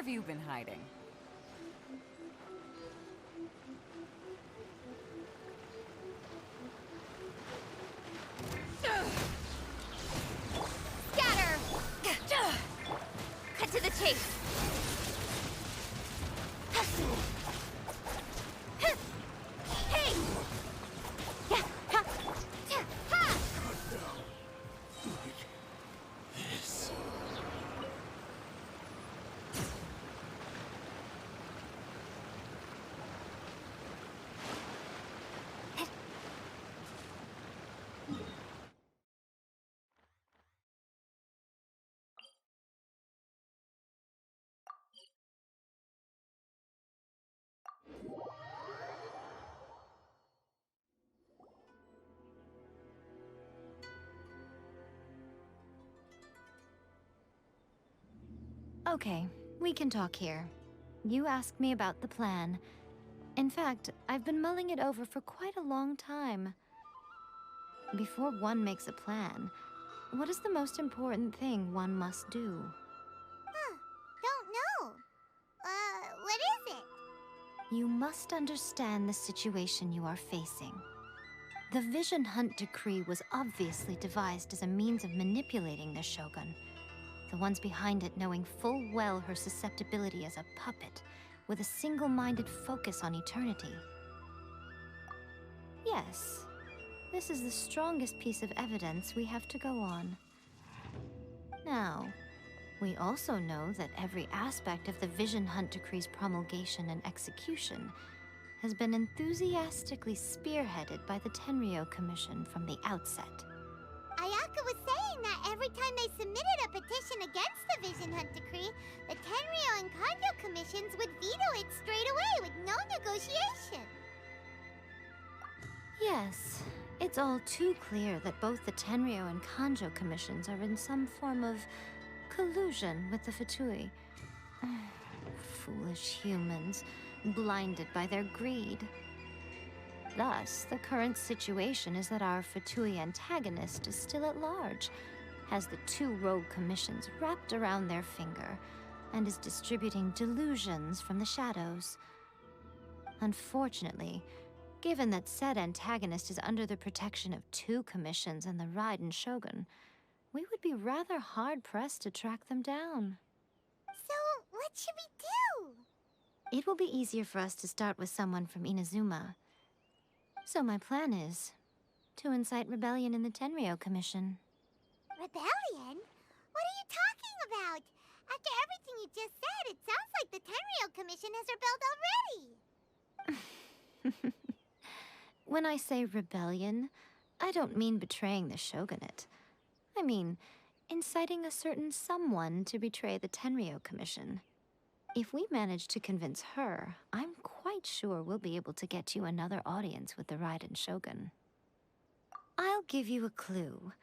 have you been hiding? Scatter! Cut to the chase! Hey! This. Okay, we can talk here. You asked me about the plan. In fact, I've been mulling it over for quite a long time. Before one makes a plan, what is the most important thing one must do? Don't know. What is it? You must understand the situation you are facing. The Vision Hunt Decree was obviously devised as a means of manipulating the Shogun. The ones behind it knowing full well her susceptibility as a puppet, with a single-minded focus on eternity. Yes, this is the strongest piece of evidence we have to go on. Now, we also know that every aspect of the Vision Hunt Decree's promulgation and execution has been enthusiastically spearheaded by the Tenryou Commission from the outset. Ayaka was saying that every time they submitted a petition against the Vision Hunt Decree, the Tenryou and Kujou Commissions would veto it straight away with no negotiation. Yes, it's all too clear that both the Tenryou and Kujou Commissions are in some form of collusion with the Fatui. Foolish humans, blinded by their greed. Thus, the current situation is that our Fatui antagonist is still at large, has the two rogue commissions wrapped around their finger, and is distributing delusions from the shadows. Unfortunately, given that said antagonist is under the protection of two commissions and the Raiden Shogun, we would be rather hard-pressed to track them down. So, what should we do? It will be easier for us to start with someone from Inazuma. So my plan is to incite rebellion in the Tenryou Commission. Rebellion? What are you talking about? After everything you just said, it sounds like the Tenryou Commission has rebelled already. When I say rebellion, I don't mean betraying the shogunate. I mean inciting a certain someone to betray the Tenryou Commission. If we manage to convince her, I'm quite sure we'll be able to get you another audience with the Raiden Shogun. I'll give you a clue.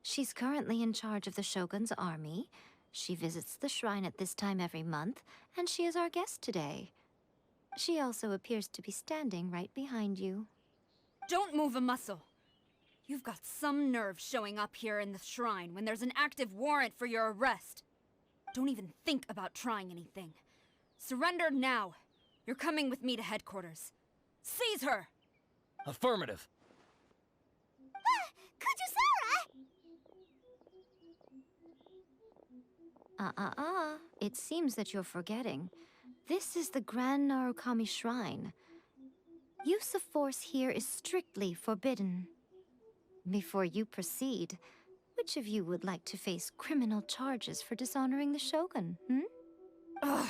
She's currently in charge of the Shogun's army. She visits the shrine at this time every month, and she is our guest today. She also appears to be standing right behind you. Don't move a muscle. You've got some nerve showing up here in the shrine when there's an active warrant for your arrest. Don't even think about trying anything. Surrender now. You're coming with me to headquarters. Seize her! Affirmative. Kujou Sara! It seems that you're forgetting. This is the Grand Narukami Shrine. Use of force here is strictly forbidden. Before you proceed, which of you would like to face criminal charges for dishonoring the Shogun, Ugh.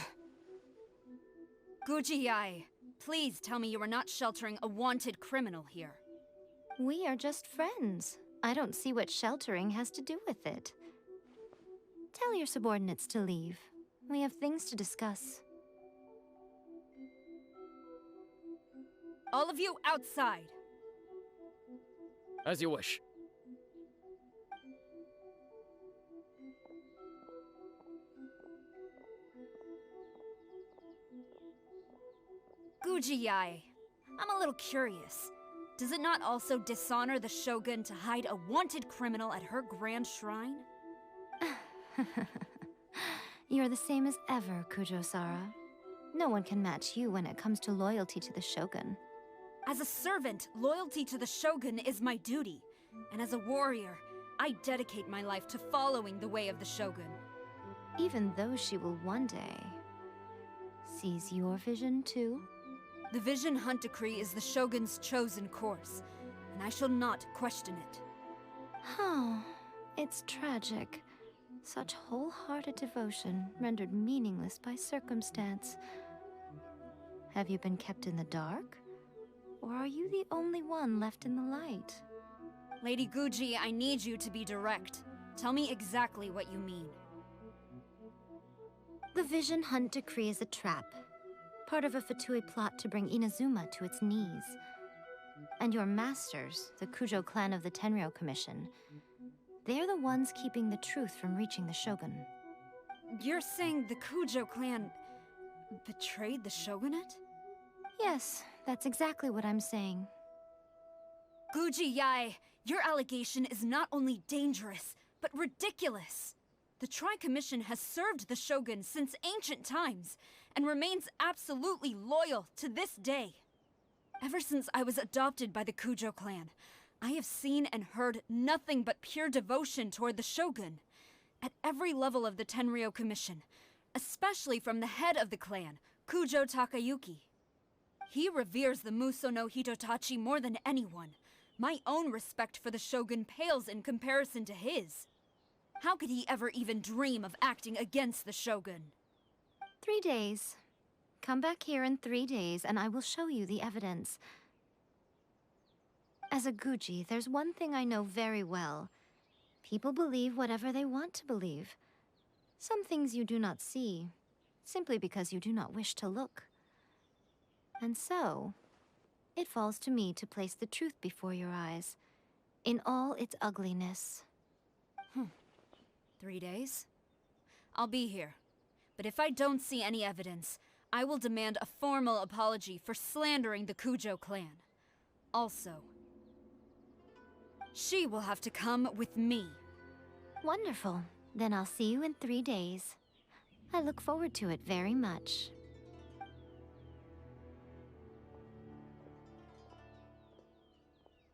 Guji Yae, please tell me you are not sheltering a wanted criminal here. We are just friends. I don't see what sheltering has to do with it. Tell your subordinates to leave. We have things to discuss. All of you outside. As you wish. Guji Yae, I'm a little curious. Does it not also dishonor the Shogun to hide a wanted criminal at her grand shrine? You're the same as ever, Kujou Sara. No one can match you when it comes to loyalty to the Shogun. As a servant, loyalty to the Shogun is my duty. And as a warrior, I dedicate my life to following the way of the Shogun. Even though she will one day seize your vision too? The Vision Hunt Decree is the Shogun's chosen course, and I shall not question it. Oh, it's tragic. Such wholehearted devotion rendered meaningless by circumstance. Have you been kept in the dark? Or are you the only one left in the light? Lady Guji, I need you to be direct. Tell me exactly what you mean. The Vision Hunt Decree is a trap. Part of a Fatui plot to bring Inazuma to its knees. And your masters, the Kujou clan of the Tenryou Commission, they're the ones keeping the truth from reaching the Shogun. You're saying the Kujou clan betrayed the Shogunate? Yes, that's exactly what I'm saying. Guji Yae, your allegation is not only dangerous, but ridiculous. The Tri-Commission has served the Shogun since ancient times, and remains absolutely loyal to this day. Ever since I was adopted by the Kujou clan, I have seen and heard nothing but pure devotion toward the Shogun. At every level of the Tenryou Commission, especially from the head of the clan, Kujou Takayuki. He reveres the Muso no Hitotachi more than anyone. My own respect for the Shogun pales in comparison to his. How could he ever even dream of acting against the Shogun? 3 days. Come back here in 3 days and I will show you the evidence. As a Guji, there's one thing I know very well. People believe whatever they want to believe. Some things you do not see, simply because you do not wish to look. And so, it falls to me to place the truth before your eyes, in all its ugliness. 3 days? I'll be here. But if I don't see any evidence, I will demand a formal apology for slandering the Kujou clan. Also, she will have to come with me. Wonderful. Then I'll see you in 3 days. I look forward to it very much.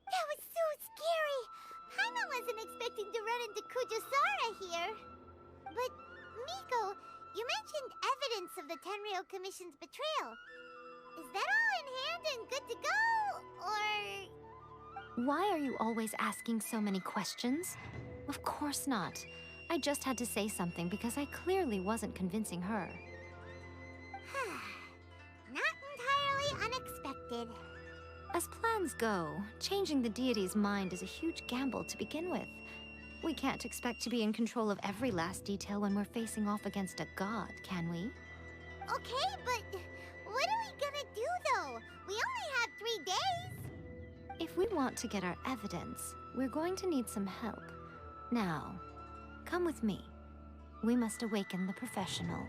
That was so scary! Paimon wasn't expecting to run into Kujou Sara here. But, Miko, you mentioned evidence of the Tenryou Commission's betrayal. Is that all in hand and good to go, or...? Why are you always asking so many questions? Of course not. I just had to say something because I clearly wasn't convincing her. Not entirely unexpected. As plans go, changing the deity's mind is a huge gamble to begin with. We can't expect to be in control of every last detail when we're facing off against a god, can we? Okay, but what are we gonna do, though? We only have 3 days. If we want to get our evidence, we're going to need some help. Now, come with me. We must awaken the professional.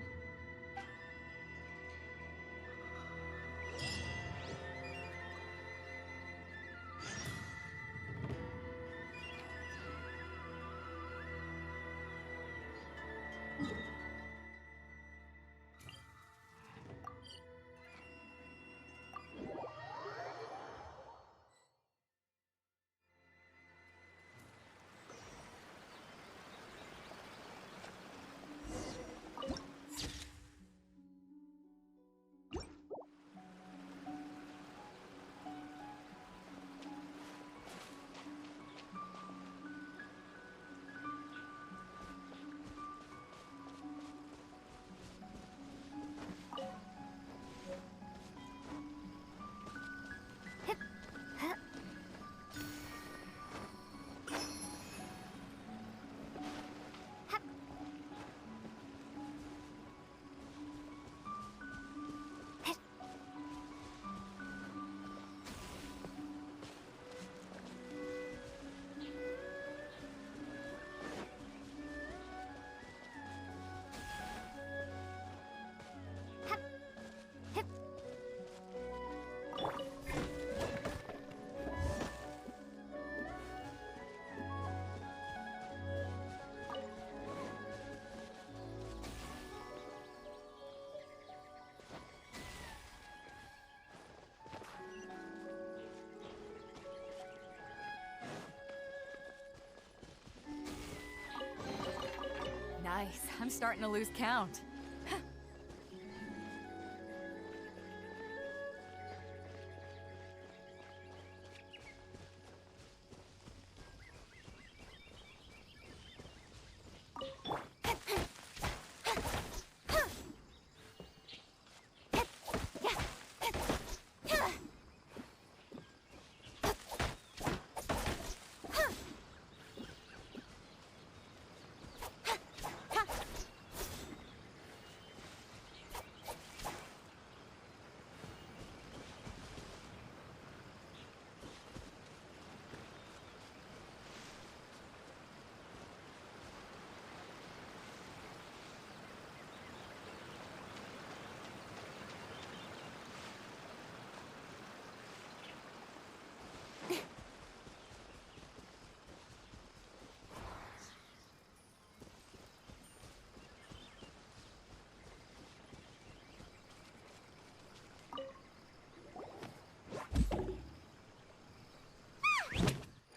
place. I'm starting to lose count.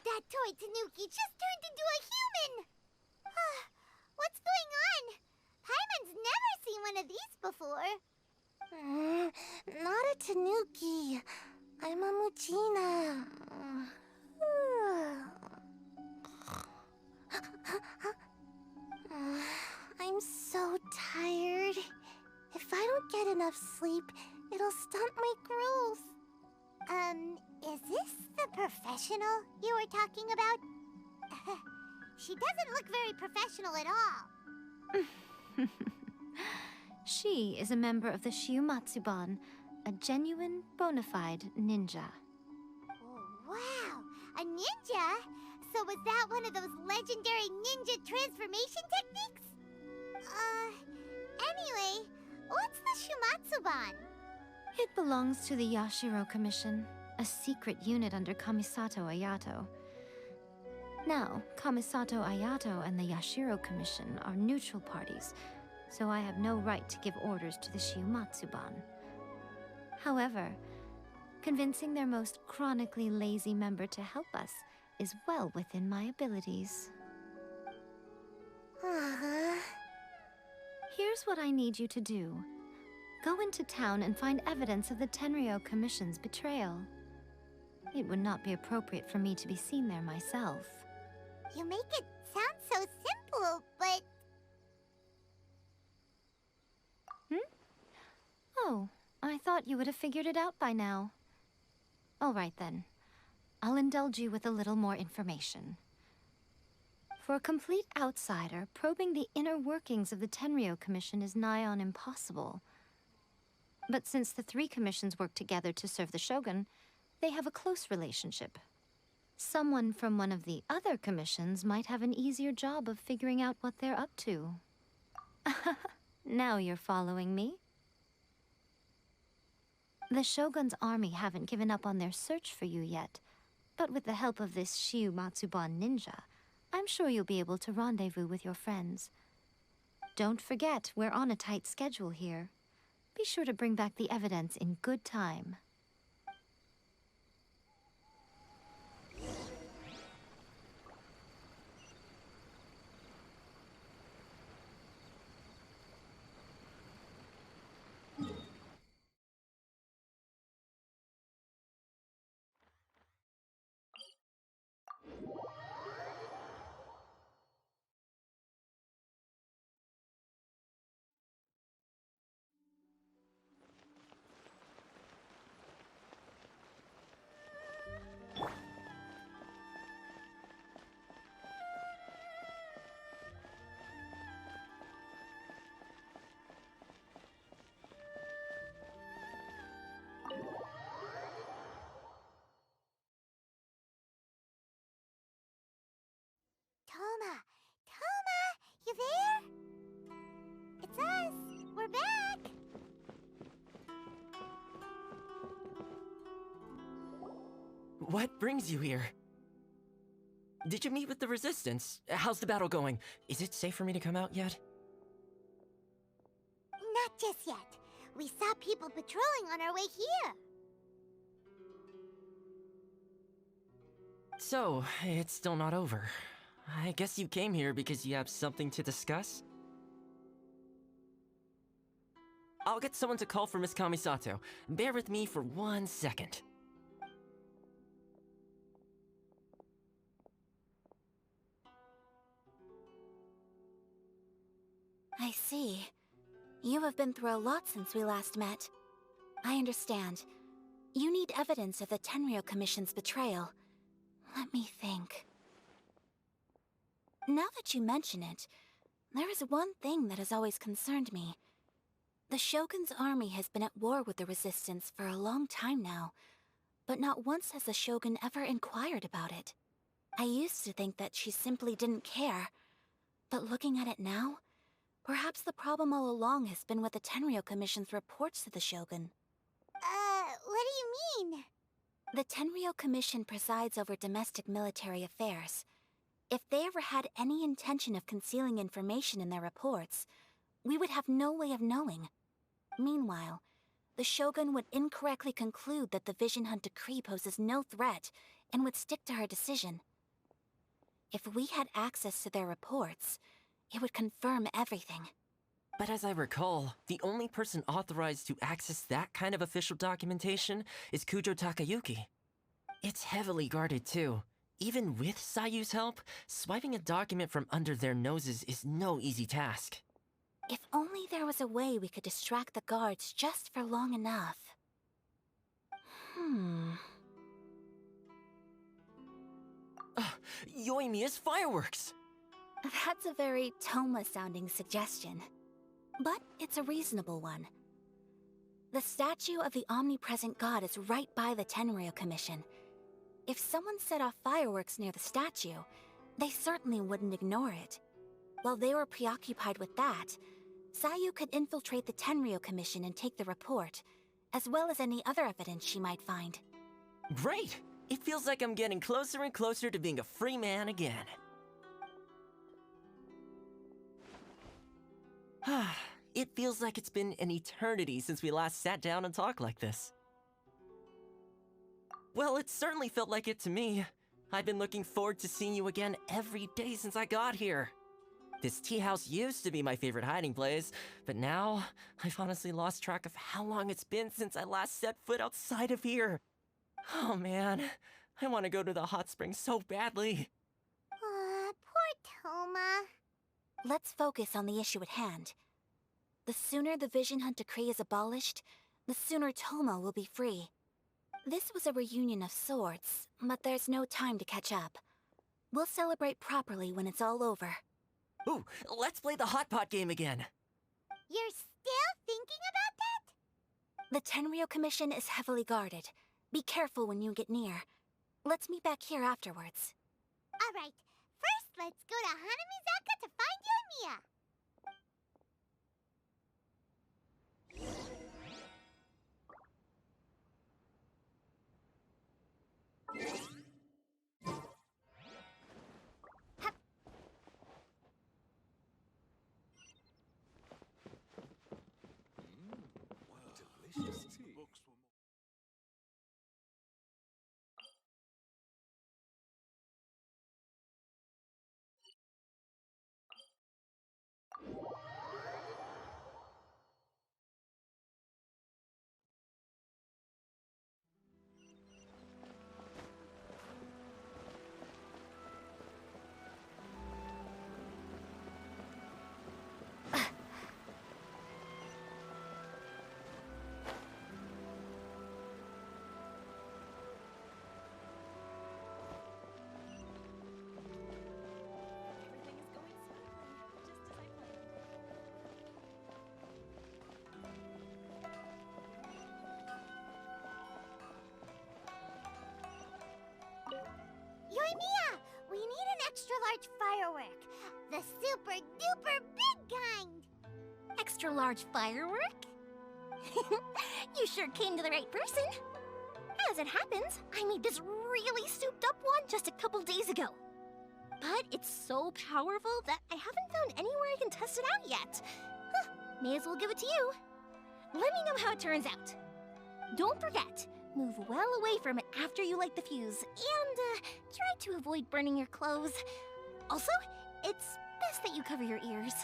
That toy Tanuki just turned into a human! What's going on? Paimon's never seen one of these before. Not a Tanuki. I'm a Muchina. I'm so tired. If I don't get enough sleep, it'll stunt my growth. Is this the professional you were talking about? She doesn't look very professional at all. She is a member of the Shiumatsuban, a genuine, bona fide ninja. Oh, wow! A ninja? So was that one of those legendary ninja transformation techniques? Anyway, what's the Shumatsuban? It belongs to the Yashiro Commission, a secret unit under Kamisato Ayato. Now, Kamisato Ayato and the Yashiro Commission are neutral parties, so I have no right to give orders to the Shiumatsuban. However, convincing their most chronically lazy member to help us is well within my abilities. Here's what I need you to do. Go into town and find evidence of the Tenryou Commission's betrayal. It would not be appropriate for me to be seen there myself. You make it sound so simple, but... Oh, I thought you would have figured it out by now. All right then. I'll indulge you with a little more information. For a complete outsider, probing the inner workings of the Tenryou Commission is nigh on impossible. But since the three commissions work together to serve the Shogun, they have a close relationship. Someone from one of the other commissions might have an easier job of figuring out what they're up to. Now you're following me. The Shogun's army haven't given up on their search for you yet, but with the help of this Shiumatsuban ninja, I'm sure you'll be able to rendezvous with your friends. Don't forget, we're on a tight schedule here. Be sure to bring back the evidence in good time. Toma, you there? It's us. We're back. What brings you here? Did you meet with the Resistance? How's the battle going? Is it safe for me to come out yet? Not just yet. We saw people patrolling on our way here. So, it's still not over. I guess you came here because you have something to discuss? I'll get someone to call for Miss Kamisato. Bear with me for 1 second. I see. You have been through a lot since we last met. I understand. You need evidence of the Tenryou Commission's betrayal. Let me think. Now that you mention it, there is one thing that has always concerned me. The Shogun's army has been at war with the Resistance for a long time now, but not once has the Shogun ever inquired about it. I used to think that she simply didn't care, but looking at it now, perhaps the problem all along has been with the Tenryou Commission's reports to the Shogun. What do you mean? The Tenryou Commission presides over domestic military affairs. If they ever had any intention of concealing information in their reports, we would have no way of knowing. Meanwhile, the Shogun would incorrectly conclude that the Vision Hunt decree poses no threat and would stick to her decision. If we had access to their reports, it would confirm everything. But as I recall, the only person authorized to access that kind of official documentation is Kujou Takayuki. It's heavily guarded too. Even with Sayu's help, swiping a document from under their noses is no easy task. If only there was a way we could distract the guards just for long enough. Yoimiya's fireworks! That's a very Toma-sounding suggestion. But it's a reasonable one. The statue of the omnipresent god is right by the Tenryou Commission. If someone set off fireworks near the statue, they certainly wouldn't ignore it. While they were preoccupied with that, Sayu could infiltrate the Tenryou Commission and take the report, as well as any other evidence she might find. Great! It feels like I'm getting closer and closer to being a free man again. It feels like it's been an eternity since we last sat down and talked like this. Well, it certainly felt like it to me. I've been looking forward to seeing you again every day since I got here. This tea house used to be my favorite hiding place, but now I've honestly lost track of how long it's been since I last set foot outside of here. Oh man, I want to go to the hot springs so badly. Poor Toma. Let's focus on the issue at hand. The sooner the Vision Hunt decree is abolished, the sooner Toma will be free. This was a reunion of sorts, but there's no time to catch up. We'll celebrate properly when it's all over. Ooh, let's play the hot pot game again. You're still thinking about that? The Tenryou Commission is heavily guarded. Be careful when you get near. Let's meet back here afterwards. Alright, first let's go to Hanamizaka to find Yoimiya. Delicious tea. Yoimiya, we need an extra-large firework. The super-duper big kind. Extra-large firework? You sure came to the right person. As it happens, I made this really souped-up one just a couple days ago. But it's so powerful that I haven't found anywhere I can test it out yet. Huh, may as well give it to you. Let me know how it turns out. Don't forget, move well away from it after you light the fuse, and try to avoid burning your clothes. Also, it's best that you cover your ears.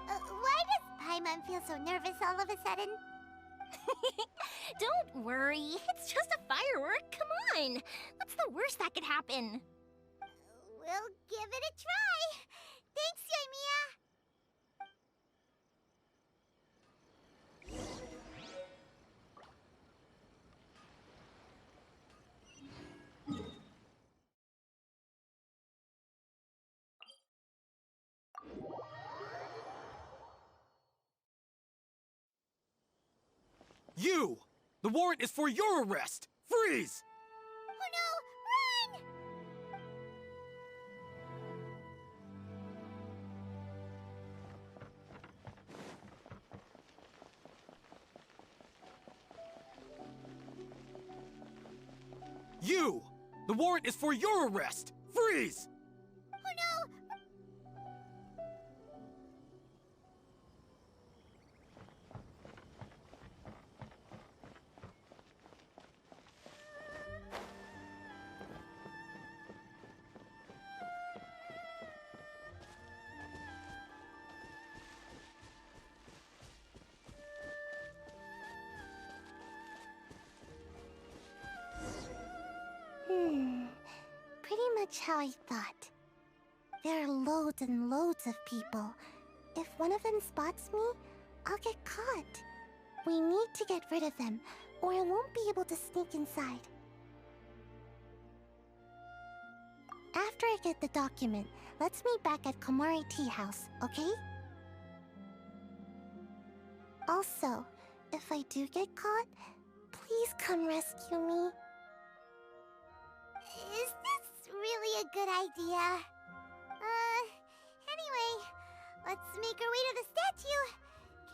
Why does Paimon feel so nervous all of a sudden. Don't worry, it's just a firework, come on! What's the worst that could happen? We'll give it a try. Thanks, Yae. You! The warrant is for your arrest! Freeze! Oh no! Run! You! The warrant is for your arrest! Freeze! Oh no! Pretty much how I thought. There are loads and loads of people. If one of them spots me, I'll get caught. We need to get rid of them, or I won't be able to sneak inside. After I get the document, let's meet back at Komari Tea House, okay? Also, if I do get caught, please come rescue me. Is this really a good idea? Anyway, let's make our way to the statue.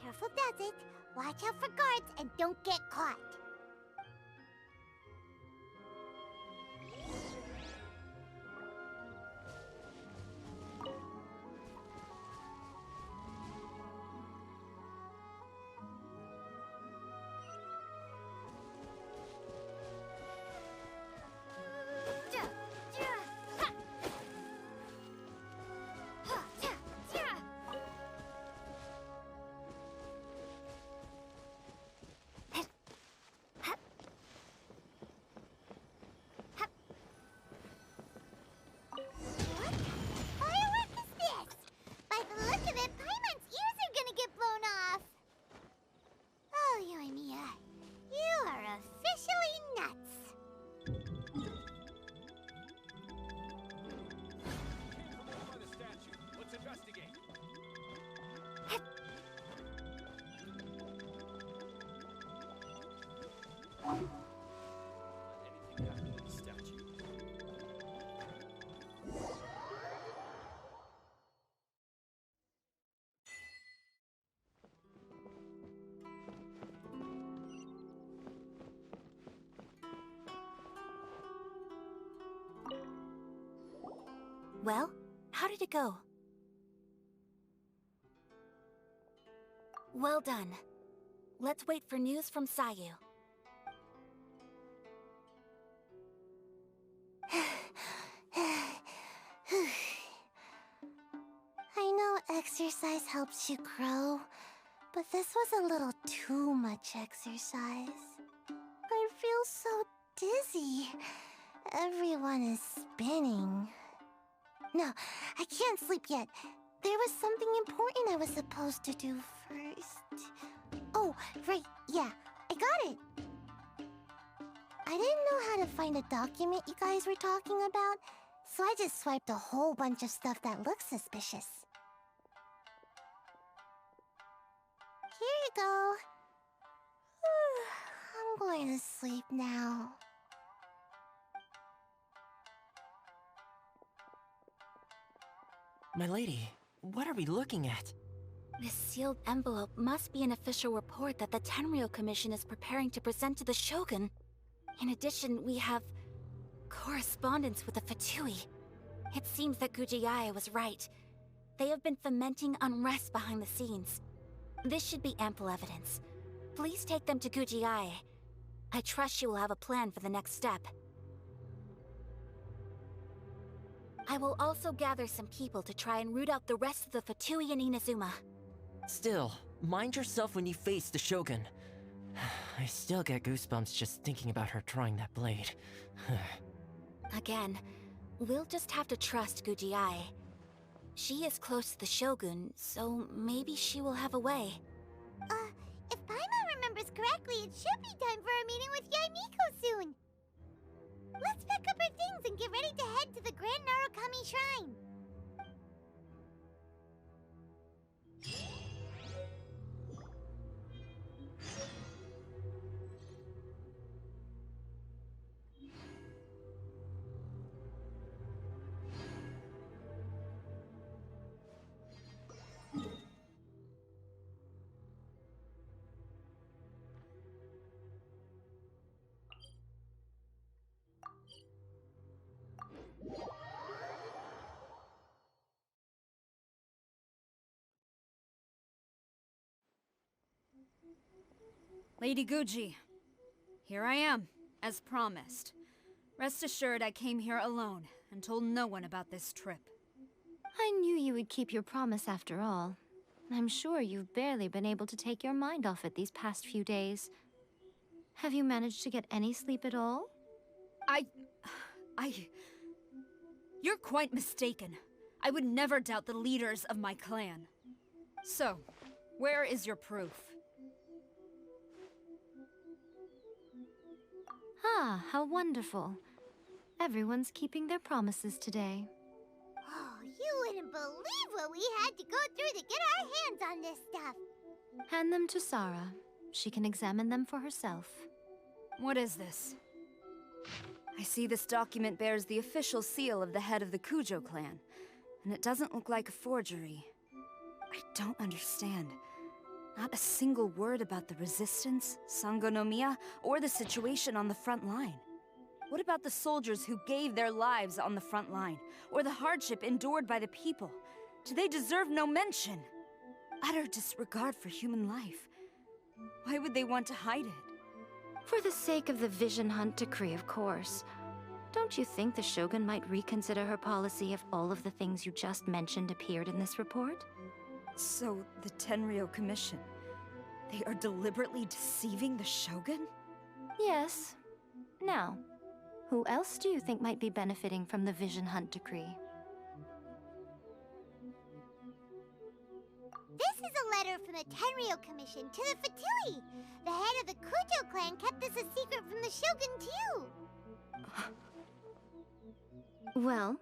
Careful does it. Watch out for guards and don't get caught. Well, how did it go? Well done. Let's wait for news from Sayu. I know exercise helps you grow, but this was a little too much exercise. I feel so dizzy. Everyone is spinning. No, I can't sleep yet. There was something important I was supposed to do first. Oh, right, yeah, I got it. I didn't know how to find a document you guys were talking about, so I just swiped a whole bunch of stuff that looks suspicious. Here you go. I'm going to sleep now. My lady, what are we looking at? This sealed envelope must be an official report that the Tenryou Commission is preparing to present to the Shogun. In addition, we have correspondence with the Fatui. It seems that Gujiyae was right. They have been fomenting unrest behind the scenes. This should be ample evidence. Please take them to Gujiyae. I trust she will have a plan for the next step. I will also gather some people to try and root out the rest of the Fatui in Inazuma. Still, mind yourself when you face the Shogun. I still get goosebumps just thinking about her drawing that blade. Again, we'll just have to trust Yae. She is close to the Shogun, so maybe she will have a way. If Paimon remembers correctly, it should be time for a meeting with Yae Miko soon. Let's pack up our things and get ready to head to the Grand Narukami Shrine. Lady Guji, here I am, as promised. Rest assured I came here alone and told no one about this trip. I knew you would keep your promise after all. I'm sure you've barely been able to take your mind off it these past few days. Have you managed to get any sleep at all? You're quite mistaken. I would never doubt the leaders of my clan. So, where is your proof? Ah, how wonderful. Everyone's keeping their promises today. Oh, you wouldn't believe what we had to go through to get our hands on this stuff. Hand them to Sara. She can examine them for herself. What is this? I see this document bears the official seal of the head of the Kujou clan, and it doesn't look like a forgery. I don't understand. Not a single word about the resistance, Sangonomiya, or the situation on the front line. What about the soldiers who gave their lives on the front line, or the hardship endured by the people? Do they deserve no mention? Utter disregard for human life. Why would they want to hide it? For the sake of the Vision Hunt decree, of course. Don't you think the Shogun might reconsider her policy if all of the things you just mentioned appeared in this report? So, the Tenryou Commission, they are deliberately deceiving the Shogun? Yes. Now, who else do you think might be benefiting from the Vision Hunt decree? This is a letter from the Tenryou Commission to the Fatui. The head of the Kujou clan kept this a secret from the Shogun, too. Well,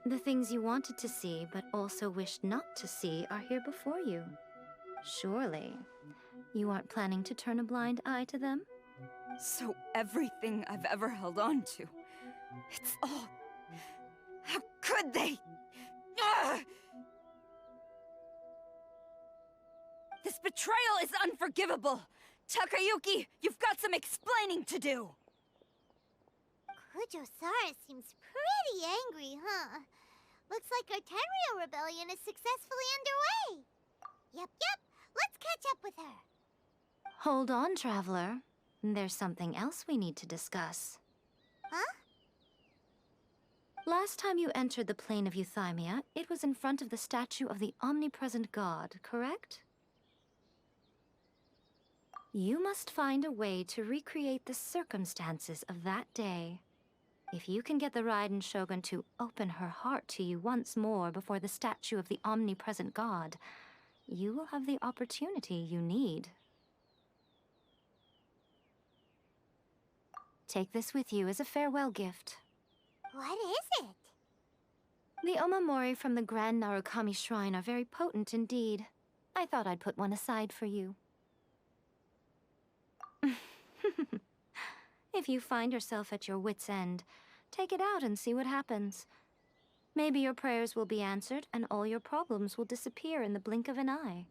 the things you wanted to see but also wished not to see are here before you. Surely, you aren't planning to turn a blind eye to them? So everything I've ever held on to, it's all... How could they? Ugh! This betrayal is unforgivable! Takayuki, you've got some explaining to do! Kujou Sara seems pretty angry, huh? Looks like our Tenryou Rebellion is successfully underway. Yep. Let's catch up with her. Hold on, Traveler. There's something else we need to discuss. Huh? Last time you entered the Plane of Euthymia, it was in front of the statue of the omnipresent god, correct? You must find a way to recreate the circumstances of that day. If you can get the Raiden Shogun to open her heart to you once more before the statue of the omnipresent god, you will have the opportunity you need. Take this with you as a farewell gift. What is it? The omamori from the Grand Narukami Shrine are very potent indeed. I thought I'd put one aside for you. If you find yourself at your wit's end, take it out and see what happens. Maybe your prayers will be answered and all your problems will disappear in the blink of an eye.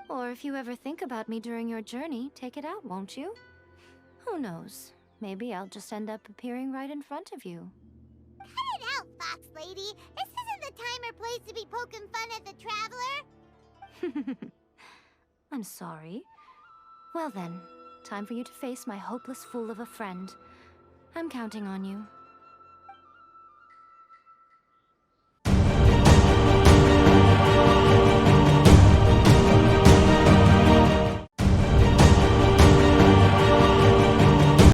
Or if you ever think about me during your journey, take it out, won't you? Who knows? Maybe I'll just end up appearing right in front of you. Cut it out, Fox Lady. This isn't the time or place to be poking fun at the Traveler. I'm sorry. Well then, time for you to face my hopeless fool of a friend. I'm counting on you.